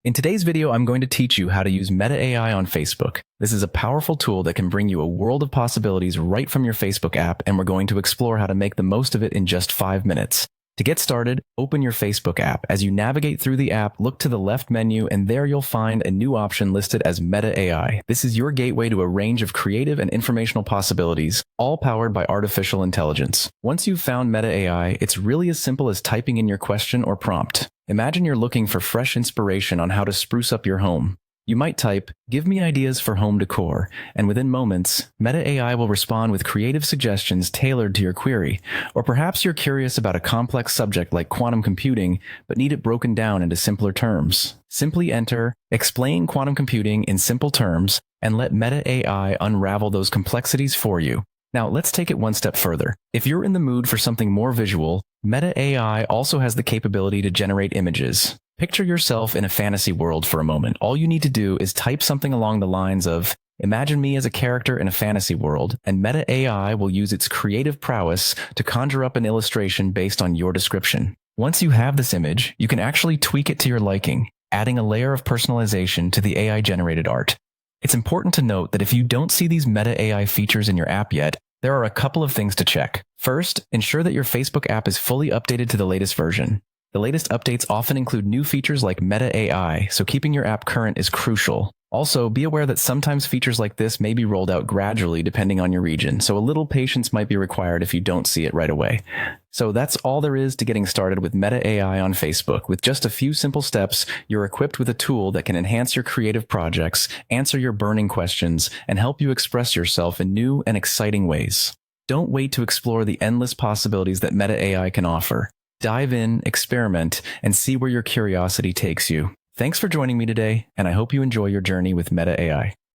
In today's video, I'm going to teach you how to use Meta AI on Facebook. This is a powerful tool that can bring you a world of possibilities right from your Facebook app, and we're going to explore how to make the most of it in just 5 minutes. To get started, open your Facebook app. As you navigate through the app, look to the left menu, and there you'll find a new option listed as Meta AI. This is your gateway to a range of creative and informational possibilities, all powered by artificial intelligence. Once you've found Meta AI, it's really as simple as typing in your question or prompt. Imagine you're looking for fresh inspiration on how to spruce up your home. You might type, "Give me ideas for home decor," and within moments, Meta AI will respond with creative suggestions tailored to your query. Or perhaps you're curious about a complex subject like quantum computing, but need it broken down into simpler terms. Simply enter, "Explain quantum computing in simple terms," and let Meta AI unravel those complexities for you. Now, let's take it one step further. If you're in the mood for something more visual, Meta AI also has the capability to generate images. Picture yourself in a fantasy world for a moment. All you need to do is type something along the lines of, "Imagine me as a character in a fantasy world," and Meta AI will use its creative prowess to conjure up an illustration based on your description. Once you have this image, you can actually tweak it to your liking, adding a layer of personalization to the AI-generated art. It's important to note that if you don't see these Meta AI features in your app yet, there are a couple of things to check. First, ensure that your Facebook app is fully updated to the latest version. The latest updates often include new features like Meta AI, so keeping your app current is crucial. Also, be aware that sometimes features like this may be rolled out gradually depending on your region, so a little patience might be required if you don't see it right away. So that's all there is to getting started with Meta AI on Facebook. With just a few simple steps, you're equipped with a tool that can enhance your creative projects, answer your burning questions, and help you express yourself in new and exciting ways. Don't wait to explore the endless possibilities that Meta AI can offer. Dive in, experiment, and see where your curiosity takes you. Thanks for joining me today, and I hope you enjoy your journey with Meta AI.